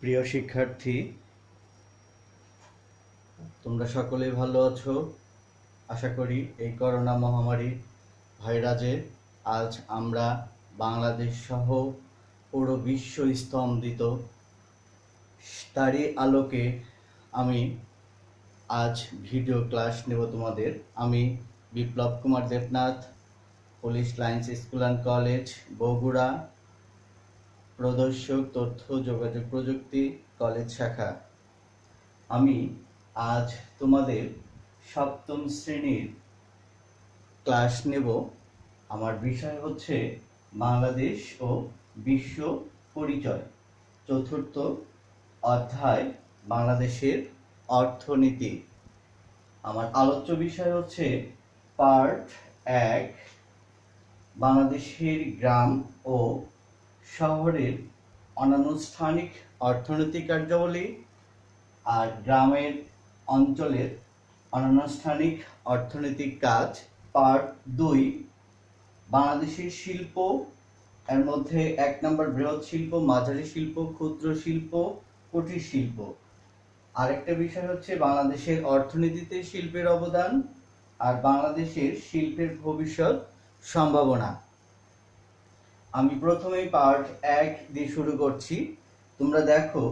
প্রিয় শিক্ষার্থী, তোমরা সকলেই ভালো আছো। আশা করি এই করোনা মহামারী ভাইরাসে আজ আমরা বাংলাদেশ সহ পুরো বিশ্ব স্তম্ভিত। তারই আলোকে আমি আজ ভিডিও ক্লাস নেব তোমাদের। আমি Biplab Kumar Debnath, police lines school and college, Bogura, প্রদর্শক তথ্য যোগাযোগ প্রযুক্তি কলেজ শাখা। আমি আজ তোমাদের সপ্তম শ্রেণীর ক্লাস নেব। আমার বিষয় হচ্ছে বাংলাদেশ ও বিশ্ব পরিচয়। চতুর্থ অধ্যায় বাংলাদেশের অর্থনীতি। আমার আলোচ্য বিষয় হচ্ছে পার্ট 1, বাংলাদেশের গ্রাম ও শহরের অনানুষ্ঠানিক অর্থনৈতিক কার্যাবলী আর গ্রামের অঞ্চলের অনানুষ্ঠানিক অর্থনৈতিক কাজ। পার্ট 2, বাংলাদেশের শিল্প, এর মধ্যে 1 নম্বর বৃহৎ শিল্প, মাঝারি শিল্প, ক্ষুদ্র শিল্প, কুটির শিল্প। আরেকটা বিষয় হচ্ছে বাংলাদেশের অর্থনীতিতে শিল্পের অবদান আর বাংলাদেশের শিল্পের ভবিষ্যৎ সম্ভাবনা। আমি প্রথমেই পার্ট 1 দিয়ে শুরু করছি। তোমরা দেখো,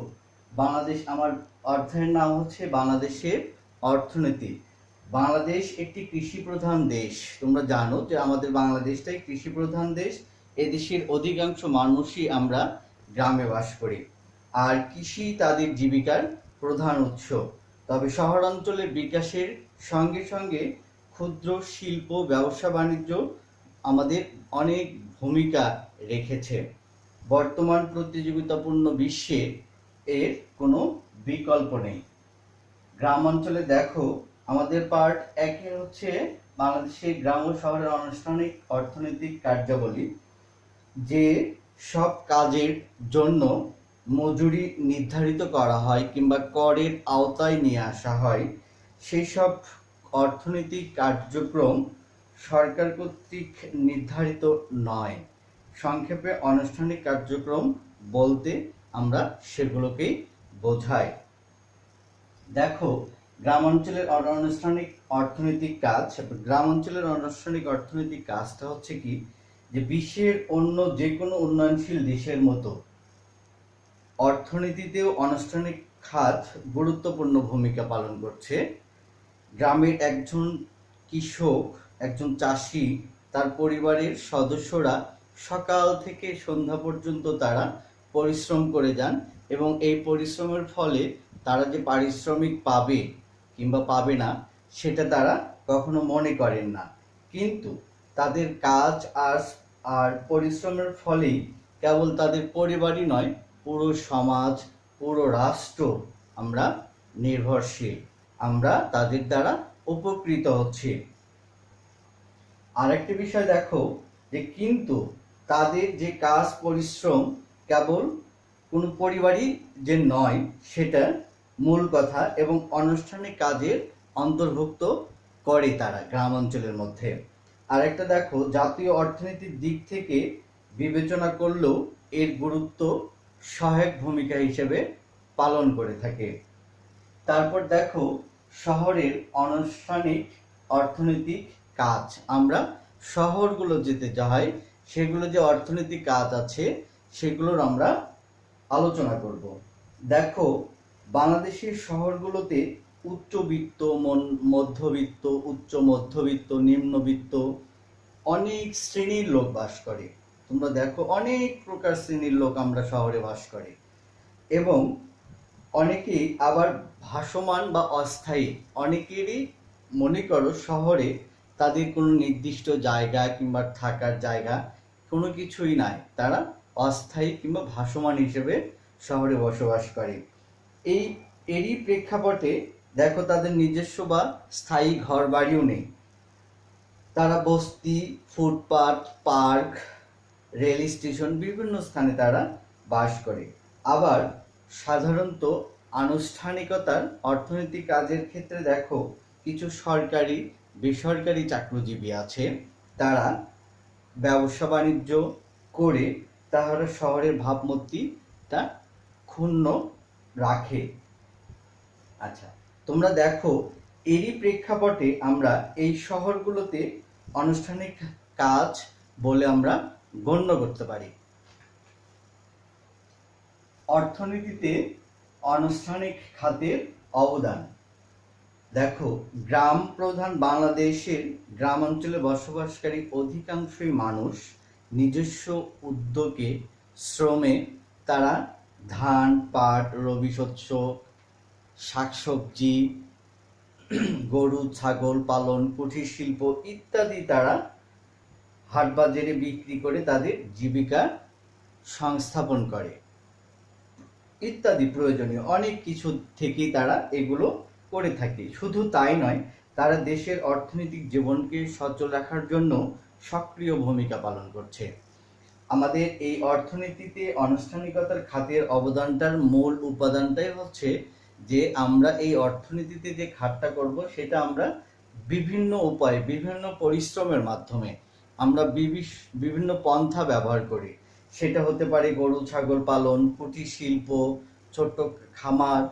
বাংলাদেশ, আমার অধ্যায়ের নাম হচ্ছে বাংলাদেশের অর্থনীতি। বাংলাদেশ একটি কৃষি প্রধান দেশ। তোমরা জানো যে আমাদের বাংলাদেশটাই কৃষি প্রধান দেশ। এদেশের অধিকাংশ মানুষই আমরা গ্রামে বাস করি, আর কৃষি তাদের জীবিকার প্রধান উৎস। তবে শহরাঞ্চলের বিকাশের সঙ্গে সঙ্গে ক্ষুদ্র শিল্প, ব্যবসা বাণিজ্য আমাদের অনেক ভূমিকা রেখেছে। বর্তমান প্রতিযোগিতাপূর্ণ বিশ্বে এর কোনো বিকল্প নেই। গ্রাম অঞ্চলে দেখো, আমাদের পার্ট 1 হচ্ছে বাংলাদেশের গ্রাম ও শহরের আনুষ্ঠানিক অর্থনৈতিক কার্যাবলী। যে সব কাজের জন্য মজুরি নির্ধারিত করা হয় কিংবা করের আওতায় নিয়ে আসা হয়, সেই সব অর্থনৈতিক কার্যক্রম সরকার কর্তৃক নির্ধারিত নয়। সংক্ষেপে আনুষ্ঠানিক কার্যক্রম বলতে আমরা সেগুলোকেই বোঝাই। দেখো, গ্রাম অঞ্চলের অনানুষ্ঠানিক অর্থনৈতিক কাজ। গ্রাম অঞ্চলের অনানুষ্ঠানিক অর্থনৈতিক কাজটা হচ্ছে কি, যে বিশ্বের অন্য যে কোনো উন্নয়নশীল দেশের মতো অর্থনীতিতেও আনুষ্ঠানিক খাত গুরুত্বপূর্ণ ভূমিকা পালন করছে। গ্রামের একজন কৃষক, একজন চাষি, তার পরিবারের সদস্যরা সকাল থেকে সন্ধ্যা পর্যন্ত তারা পরিশ্রম করে যান এবং এই পরিশ্রমের ফলে তারা যে পারিশ্রমিক পাবে কিংবা পাবে না সেটা তারা কখনো মনে করেন না। কিন্তু তাদের কাজ আর পরিশ্রমের ফলেই কেবল তাদের পরিবারই নয়, পুরো সমাজ, পুরো রাষ্ট্র আমরা নির্ভরশীল। আমরা তাদের দ্বারা উপকৃত হচ্ছি। আরেকটি বিষয় দেখো, যে কিন্তু তাদের যে কাজ পরিশ্রম কেবল কোনো পরিবারই যে নয় সেটা মূল কথা, এবং আনুষ্ঠানিক কাজের অন্তর্ভুক্ত করে তারা গ্রাম অঞ্চলের মধ্যে। আরেকটা দেখো, জাতীয় অর্থনীতির দিক থেকে বিবেচনা করলেও এর গুরুত্ব সহায়ক ভূমিকা হিসেবে পালন করে থাকে। তারপর দেখো, শহরের আনুষ্ঠানিক অর্থনৈতিক কাজ। আমরা শহরগুলো যেতে যাই, সেগুলো যে অর্থনৈতিক কাজ আছে সেগুলোর আমরা আলোচনা করব। দেখো, বাংলাদেশের শহরগুলোতে উচ্চবিত্ত, মধ্যবিত্ত, উচ্চ মধ্যবিত্ত, নিম্নবিত্ত অনেক শ্রেণীর লোক বাস করে। তোমরা দেখো, অনেক প্রকার শ্রেণীর লোক আমরা শহরে বাস করে, এবং অনেকেই আবার ভাসমান বা অস্থায়ী। অনেকেরই মনে করো শহরে তাদের কোনো নির্দিষ্ট জায়গা কিংবা থাকার জায়গা কোনো কিছুই নাই, তারা অস্থায়ী কিংবা ভাসমান হিসেবে শহরে বসবাস করে। এরই প্রেক্ষাপটে দেখো, তাদের নিজস্ব বা স্থায়ী ঘর বাড়িও নেই। তারা বস্তি, ফুটপাত, পার্ক, রেল স্টেশন, বিভিন্ন স্থানে তারা বাস করে। আবার সাধারণত আনুষ্ঠানিকতার অর্থনৈতিক কাজের ক্ষেত্রে দেখো, কিছু সরকারি বেসরকারি চাকরিজীবী আছে, তারা ব্যবসা বাণিজ্য করে তারা শহরের ভাবমূর্তিটা ক্ষুণ্ণ রাখে। আচ্ছা, তোমরা দেখো এরই প্রেক্ষাপটে আমরা এই শহরগুলোতে আনুষ্ঠানিক কাজ বলে আমরা গণ্য করতে পারি। অর্থনীতিতে আনুষ্ঠানিক খাতের অবদান। দেখো, গ্রাম প্রধান বাংলাদেশের গ্রাম অঞ্চলে বসবাসকারী অধিকাংশই মানুষ নিজস্ব উদ্যোগে শ্রমে তারা ধান, পাট, রবি শস্য, শাকসবজি, গরু ছাগল পালন, কুটির শিল্প ইত্যাদি তারা হাটবাজারে বিক্রি করে তাদের জীবিকা সংস্থাপন করে ইত্যাদি প্রয়োজনীয় অনেক কিছু থেকেই তারা এগুলো করে থাকে। শুধু তাই নয়, তারা দেশের অর্থনৈতিক জীবনকে সচল রাখার জন্য সক্রিয় ভূমিকা পালন করছে। আমাদের এই অর্থনীতিতে আনুষ্ঠানিকতার খাতের অবদানটার মূল উপাদানটাই হচ্ছে যে আমরা এই অর্থনীতিতে যে খাতটা করব সেটা আমরা বিভিন্ন উপায়ে বিভিন্ন পরিশ্রমের মাধ্যমে আমরা বিভিন্ন পন্থা ব্যবহার করি। সেটা হতে পারে গরু ছাগল পালন, কুটির শিল্প, ছোট্ট খামার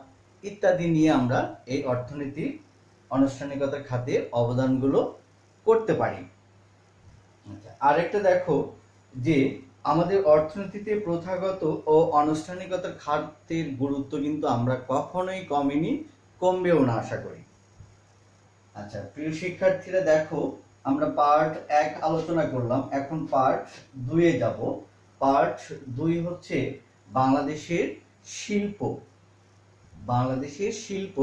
ইত্যাদি নিয়ে আমরা এই অর্থনীতি আনুষ্ঠানিকতার খাতে অবদানগুলো করতে পারি। আরেকটা দেখো যে আমাদের অর্থনীতিতে প্রথাগত ও আনুষ্ঠানিকতার খাতের গুরুত্ব কিন্তু আমরা কখনোই কমবেও না আশা করি। আচ্ছা প্রিয় শিক্ষার্থীরা, দেখো আমরা পার্ট 1 আলোচনা করলাম, এখন পার্ট 2 এ যাব। পার্ট 2 হচ্ছে বাংলাদেশের শিল্প। বাংলাদেশের শিল্প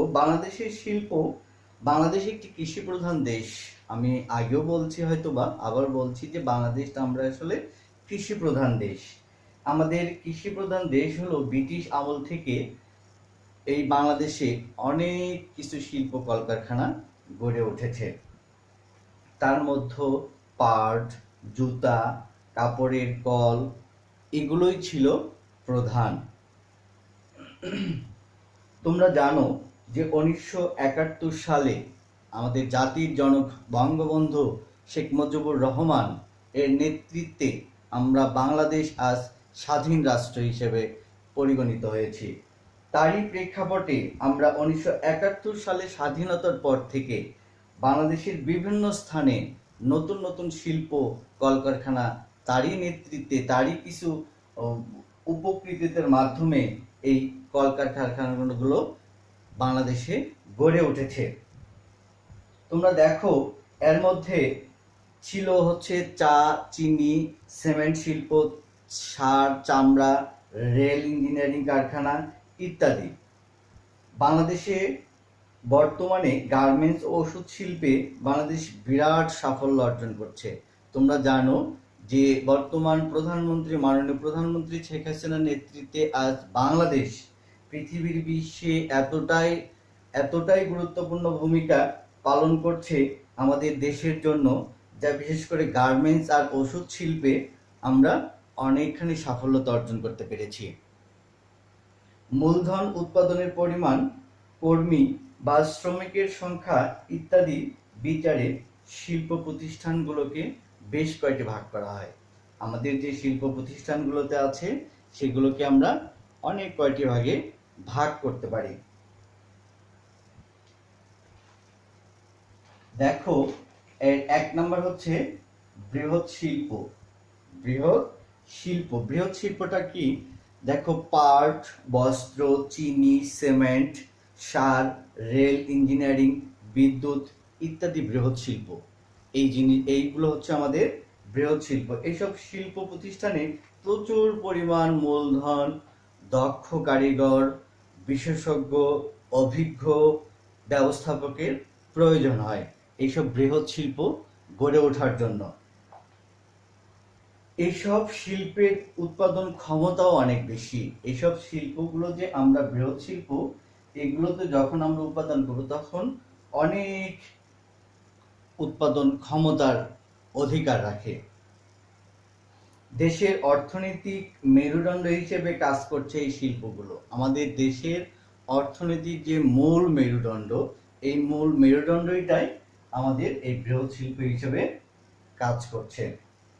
বাংলাদেশ একটি কৃষি প্রধান দেশ। আমি আগেও বলছি, হয়তোবা আবার বলছি যে বাংলাদেশটা আমরা আসলে কৃষি প্রধান দেশ। আমাদের কৃষি প্রধান দেশ হলো ব্রিটিশ আমল থেকে এই বাংলাদেশে অনেক কিছু শিল্প কলকারখানা গড়ে উঠেছে। তার মধ্যে পাট, জুতা, কাপড়ের কল এগুলোই ছিল প্রধান। তোমরা জানো যে 1971 সালে আমাদের জাতির জনক বঙ্গবন্ধু শেখ মুজিবুর রহমান এর নেতৃত্বে আমরা বাংলাদেশ আজ স্বাধীন রাষ্ট্র হিসেবে পরিগণিত হয়েছি। তারই প্রেক্ষাপটে আমরা 1971 সালে স্বাধীনতার পর থেকে বাংলাদেশের বিভিন্ন স্থানে নতুন নতুন শিল্প কলকারখানা তারই নেতৃত্বে তারই কিছু উপকৃতিদের মাধ্যমে এই কলকারখানাগুলো বাংলাদেশে গড়ে উঠেছে। তোমরা দেখো এর মধ্যে ছিল হচ্ছে চা, চিনি, সিমেন্ট শিল্প, সার, চামড়া, রেল ইঞ্জিনিয়ারিং কারখানা ইত্যাদি। বাংলাদেশে বর্তমানে গার্মেন্টস ও ওষুধ শিল্পে বাংলাদেশ বিরাট সাফল্য অর্জন করছে। তোমরা জানো যে বর্তমান প্রধানমন্ত্রী মাননীয় প্রধানমন্ত্রী শেখ হাসিনার নেতৃত্বে আজ বাংলাদেশ পৃথিবীর বিশ্বে এতটাই গুরুত্বপূর্ণ ভূমিকা পালন করছে আমাদের দেশের জন্য, যা বিশেষ করে গার্মেন্টস আর ওষুধ শিল্পে আমরা অনেকখানি সাফল্যতা অর্জন করতে পেরেছি। মূলধন উৎপাদনের পরিমাণ, কর্মী বা শ্রমিকের সংখ্যা ইত্যাদি বিচারে শিল্প প্রতিষ্ঠানগুলোকে বেশ কয়েকটি ভাগ করা হয়। আমাদের যে শিল্প প্রতিষ্ঠানগুলোতে আছে সেগুলোকে আমরা অনেক কয়টি ভাগে ভাগ করতে পারি। দেখো এর 1 নম্বর হচ্ছে বৃহৎ শিল্প। বৃহৎ শিল্পটা কি? দেখো পাট, বস্ত্র, চিনি, সিমেন্ট, সার, রেল ইঞ্জিনিয়ারিং, বিদ্যুৎ ইত্যাদি বৃহৎ শিল্প। এইগুলো হচ্ছে আমাদের বৃহৎ শিল্প। এইসব শিল্প প্রতিষ্ঠানে প্রচুর পরিমাণ মূলধন, দক্ষ কারিগর, বিশেষজ্ঞ, অভিজ্ঞ ব্যবস্থাপকের প্রয়োজন হয় এইসব বৃহৎ শিল্প গড়ে ওঠার জন্য। এইসব শিল্পের উৎপাদন ক্ষমতাও অনেক বেশি। এইসব শিল্পগুলো যে আমরা বৃহৎ শিল্প, এগুলোতে যখন আমরা উৎপাদন করব তখন অনেক উৎপাদন ক্ষমতার অধিকার রাখে। দেশের অর্থনৈতিক মেরুদণ্ড হিসেবে কাজ করছে এই শিল্পগুলো। আমাদের দেশের অর্থনীতির যে মূল মেরুদণ্ড, এই মূল মেরুদণ্ডটাই আমাদের এই বৃহৎ শিল্প হিসেবে কাজ করছে।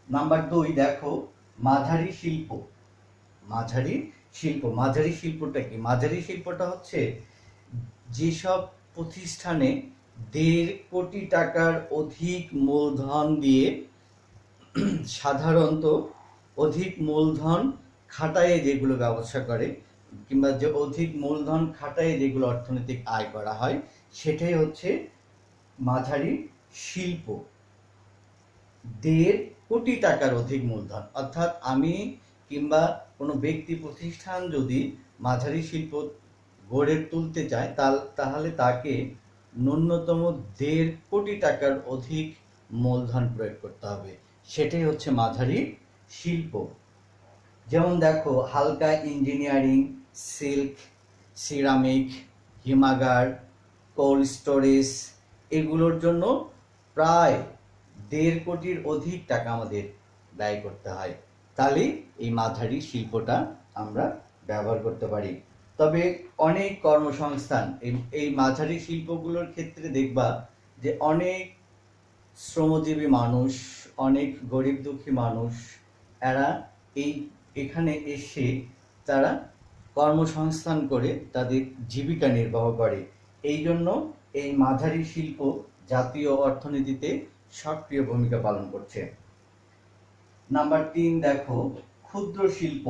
নাম্বার 2 দেখো মাঝারি শিল্প। মাঝারি শিল্পটা কি? মাঝারি শিল্পটা হচ্ছে যেসব প্রতিষ্ঠানে 1.5 কোটি টাকার অধিক মূলধন দিয়ে, সাধারণত অধিক মূলধন খাটায়ে যেগুলো ব্যবসা করে, কিংবা যে অধিক মূলধন খাটায়ে যেগুলো অর্থনৈতিক আয় করা হয়, সেটাই হচ্ছে মাঝারি শিল্প। 1.5 কোটি টাকার অধিক মূলধন, অর্থাৎ আমি কিংবা কোনো ব্যক্তি প্রতিষ্ঠান যদি মাঝারি শিল্প গড়ে তুলতে চায় তাহলে তাকে ন্যূনতম 1.5 কোটি টাকার অধিক মূলধন প্রয়োগ করতে হবে। সেটাই হচ্ছে মাঝারি শিল্প। যেমন দেখো, হালকা ইঞ্জিনিয়ারিং, সিল্ক, সিরামিক, হিমাগার, কোল্ড স্টোরেজ, এগুলোর জন্য প্রায় 1.5 কোটির অধিক টাকা আমাদের ব্যয় করতে হয়। তাহলে এই মাঝারি শিল্পটা আমরা ব্যবহার করতে পারি। তবে অনেক কর্মসংস্থান এই মাঝারি শিল্পগুলোর ক্ষেত্রে দেখবা যে অনেক শ্রমজীবী মানুষ, অনেক গরিব দুঃখী মানুষ, এরা এখানে এসে তারা কর্মসংস্থান করে তাদের জীবিকা নির্বাহ করে। এই জন্য এই মাঝারি শিল্প জাতীয় অর্থনীতিতে সক্রিয় ভূমিকা পালন করছে। নাম্বার 3 দেখো, ক্ষুদ্র শিল্প।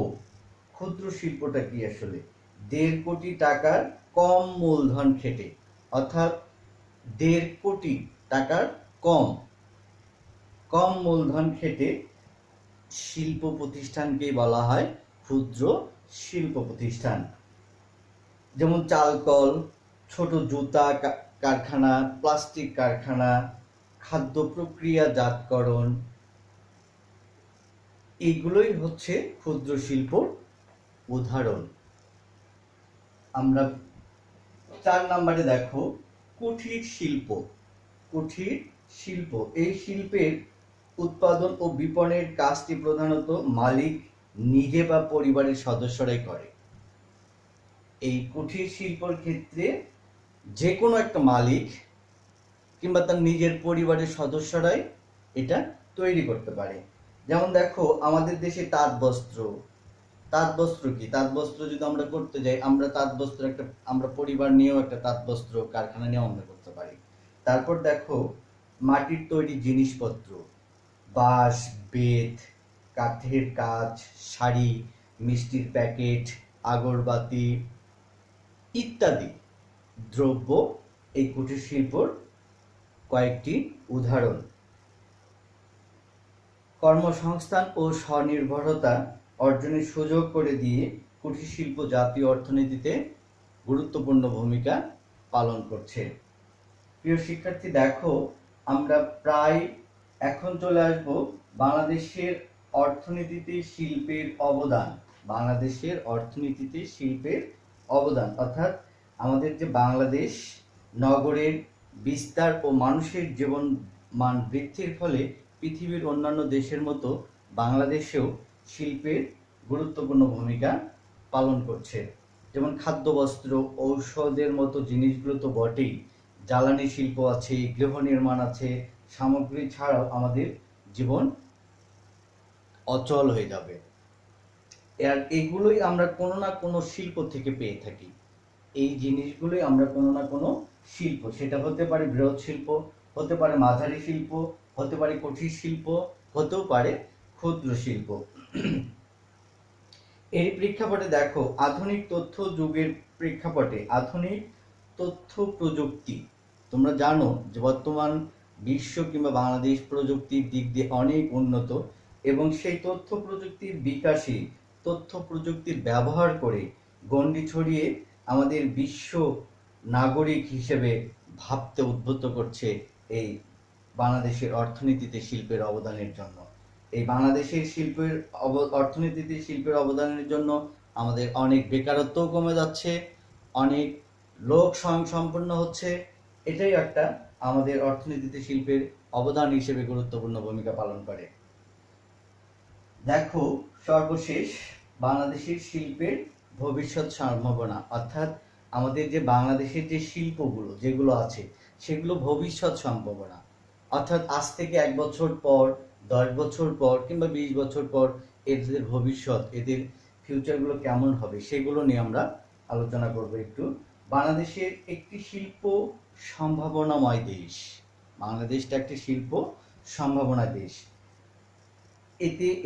ক্ষুদ্র শিল্পটা কি আসলে? 1.5 কোটি টাকার কম মূলধন খেটে, অর্থাৎ 1.5 কোটি টাকার কম মূলধন খেটে শিল্প প্রতিষ্ঠানকে বলা হয় ক্ষুদ্র শিল্প প্রতিষ্ঠান। যেমন চালকল, ছোট জুতা কারখানা, প্লাস্টিক কারখানা, খাদ্য প্রক্রিয়াজাতকরণ, এইগুলোই হচ্ছে ক্ষুদ্র শিল্পর উদাহরণ। আমরা 4 নম্বরে দেখো, কুটির শিল্প। কুটির শিল্প, এই শিল্পের উৎপাদন ও বিপণনের কাজটি প্রধানত মালিক নিজে বা পরিবারের সদস্যরাই করে। এই কুটির শিল্পের ক্ষেত্রে যে কোনো একটা মালিক কিংবা তার নিজের পরিবারের সদস্যরাই এটা তৈরি করতে পারে। যেমন দেখো, আমাদের দেশে তাঁত বস্ত্র কি? তাঁত বস্ত্র যদি আমরা করতে যাই, আমরা পরিবার নিয়েও একটা তাঁত বস্ত্র কারখানা নিয়েও আমরা করতে পারি। তারপর দেখো, মাটির তৈরি জিনিসপত্র, বাঁশ, বেত, কাঠের কাজ, শাড়ি, মিষ্টির প্যাকেট, আগরবাতি ইত্যাদি দ্রব্য এই কুটির শিল্পর কয়েকটি উদাহরণ। কর্মসংস্থান ও স্বনির্ভরতা অর্জনের সুযোগ করে দিয়ে কুটির শিল্প জাতীয় অর্থনীতিতে গুরুত্বপূর্ণ ভূমিকা পালন করছে। প্রিয় শিক্ষার্থী, দেখো, আমরা প্রায় এখন চলে আসব বাংলাদেশের অর্থনীতিতে শিল্পের অবদান। বাংলাদেশের অর্থনীতিতে শিল্পের অবদান, অর্থাৎ আমাদের যে বাংলাদেশ নগরের বিস্তার ও মানুষের জীবন মান বৃদ্ধির ফলে পৃথিবীর অন্যান্য দেশের মতো বাংলাদেশেও শিল্পের গুরুত্বপূর্ণ ভূমিকা পালন করছে। যেমন খাদ্য, বস্ত্র, ঔষধের মতো জিনিসগুলো তো বটেই, জ্বালানি শিল্প আছে, গৃহ নির্মাণ আছে, সামগ্রী ছাড়াও আমাদের জীবন অচল হয়ে যাবে। আর এগুলোই আমরা কোনো না কোনো শিল্প থেকে পেয়ে থাকি। এই জিনিসগুলোই আমরা কোনো না কোনো শিল্প, সেটা হতে পারে বৃহৎ শিল্প, হতে পারে মাঝারি শিল্প, হতে পারে কুটির শিল্প, হতেও পারে ক্ষুদ্র শিল্প। এর প্রেক্ষাপটে দেখো, আধুনিক তথ্য যুগের প্রেক্ষাপটে আধুনিক তথ্য প্রযুক্তি, তোমরা জানো যে বর্তমান বিশ্ব কিংবা বাংলাদেশ প্রযুক্তির দিক দিয়ে অনেক উন্নত, এবং সেই তথ্য প্রযুক্তির বিকাশে তথ্য প্রযুক্তির ব্যবহার করে গণ্ডি ছড়িয়ে আমাদের বিশ্ব নাগরিক হিসেবে ভাবতে উদ্বুদ্ধ করছে এই বাংলাদেশের অর্থনীতিতে শিল্পের অবদানের জন্য। এই বাংলাদেশের অর্থনীতিতে শিল্পের অবদানের জন্য আমাদের অনেক বেকারত্বও কমে যাচ্ছে, অনেক লোক স্বয়ংসম্পন্ন হচ্ছে। এটাই একটা আমাদের অর্থনীতিতে শিল্পের অবদান হিসেবে গুরুত্বপূর্ণ ভূমিকা পালন করে। দেখো, সর্বশেষ বাংলাদেশের শিল্পের ভবিষ্যৎ সম্ভাবনা, অর্থাৎ আমাদের যে বাংলাদেশের যে শিল্পগুলো যেগুলো আছে সেগুলো ভবিষ্যৎ সম্ভাবনা, অর্থাৎ আজ থেকে 1 বছর পর, 10 বছর পর কিংবা 20 বছর পর এদের ভবিষ্যৎ, এদের ফিউচারগুলো কেমন হবে সেগুলো নিয়ে আমরা আলোচনা করব একটু। বাংলাদেশের একটি শিল্প সম্ভাবনাময় দেশ। বাংলাদেশটা একটি শিল্প সম্ভাবনা দেশ।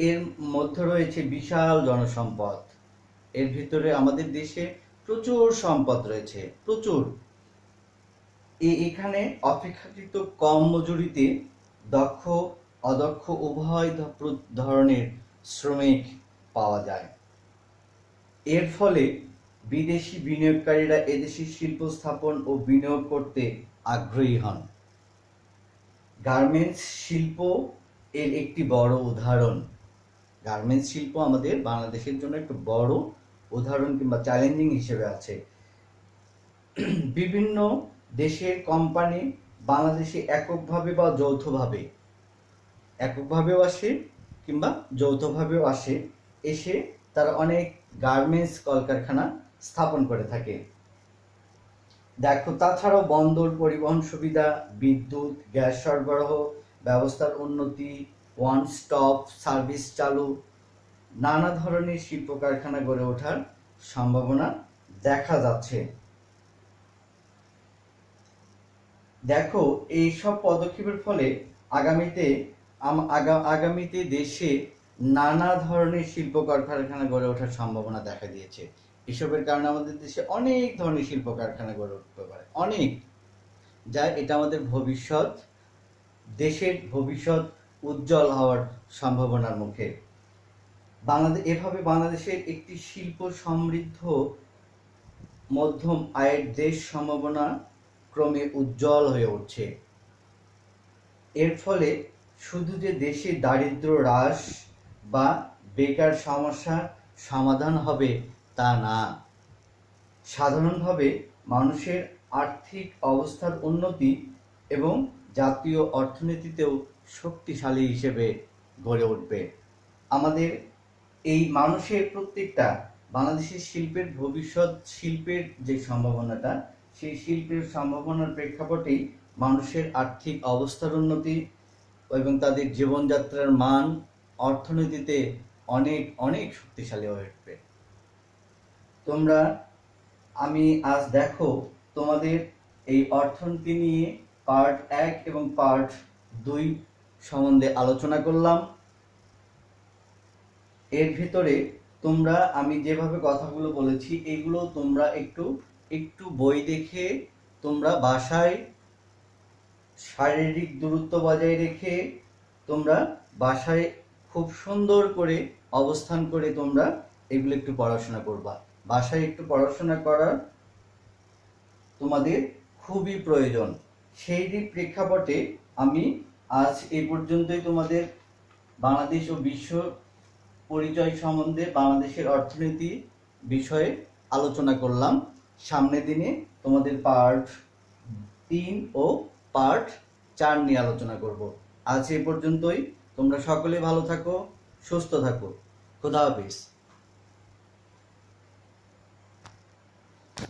এর মধ্যে রয়েছে বিশাল জনসম্পদ। এর ভিতরে আমাদের দেশে প্রচুর সম্পদ রয়েছে, প্রচুর। এখানে অপেক্ষাকৃত কম মজুরিতে দক্ষ অদক্ষ উভয় ধরনের শ্রমিক পাওয়া যায়। এর ফলে বিদেশি বিনিয়োগকারীরা এদেশে শিল্প স্থাপন ও বিনিয়োগ করতে আগ্রহী হন। গার্মেন্টস শিল্প এর একটি বড় উদাহরণ। গার্মেন্টস শিল্প আমাদের বাংলাদেশের জন্য একটু বড় উদাহরণ কিংবা চ্যালেঞ্জিং হিসেবে আছে। বিভিন্ন দেশের কোম্পানি বাংলাদেশে এককভাবে বা যৌথভাবে, এককভাবেও আসে কিংবা যৌথভাবেও আসে, এসে তারা অনেক গার্মেন্টস কলকারখানা স্থাপন করে থাকে। দেখো, তাছাড়াও বন্দর, পরিবহন সুবিধা, বিদ্যুৎ, গ্যাস সরবরাহ ব্যবস্থার উন্নতি, ওয়ান স্টপ সার্ভিস চালু, নানা ধরনের শিল্প কারখানা গড়ে ওঠার সম্ভাবনা দেখা যাচ্ছে। দেখো, এইসব পদক্ষেপের ফলে আগামীতে দেশে নানা ধরনের শিল্প কারখানা গড়ে ওঠার সম্ভাবনা দেখা দিয়েছে। এসবের কারণে আমাদের দেশে অনেক ধরনের শিল্প কারখানা গড়ে উঠতে পারে, অনেক, যা এটা আমাদের দেশের ভবিষ্যৎ উজ্জ্বল হওয়ার সম্ভাবনার মুখে। এভাবে বাংলাদেশের একটি শিল্প সমৃদ্ধ মধ্যম আয়ের দেশ সম্ভাবনা ক্রমে উজ্জ্বল হয়ে উঠছে। এর ফলে শুধু যে দেশে দারিদ্র্য হ্রাস বা বেকার সমস্যা সমাধান হবে তা না, সাধারণভাবে মানুষের আর্থিক অবস্থার উন্নতি এবং জাতীয় অর্থনীতিতেও শক্তিশালী হিসেবে গড়ে উঠবে। আমাদের এই মানুষের প্রত্যেকটা বাংলাদেশের শিল্পের ভবিষ্যৎ, শিল্পের যে সম্ভাবনাটা, সেই শিল্পের সম্ভাবনার প্রেক্ষাপটেই মানুষের আর্থিক অবস্থার উন্নতি এবং তাদের জীবনযাত্রার মান অর্থনীতিতে অনেক অনেক শক্তিশালী হয়ে উঠবে। আমি আজ দেখো তোমাদের এই অর্থনীতি নিয়ে পার্ট 1 এবং পার্ট 2 সম্বন্ধে আলোচনা করলাম। এর ভিতরে আমি যেভাবে কথাগুলো বলেছি, এগুলো তোমরা একটু বই দেখে তোমরা বাসায় শারীরিক দূরত্ব বজায় রেখে তোমরা বাসায় খুব সুন্দর করে অবস্থান করে তোমরা এগুলো একটু পড়াশোনা করবা। বাসায় একটু পড়াশোনা করার তোমাদের খুবই প্রয়োজন। সেই প্রেক্ষাপটে আমি আজ এই পর্যন্তই তোমাদের বাংলাদেশ ও বিশ্ব পরিচয় সম্বন্ধে, বাংলাদেশের অর্থনীতি বিষয়ে আলোচনা করলাম। সামনের দিনে তোমাদের পার্ট 3 ও পার্ট 4 নিয়ে আলোচনা করব। আজ এই পর্যন্তই। তোমরা সকলে ভালো থাকো, সুস্থ থাকো। খোদা হাফেজ।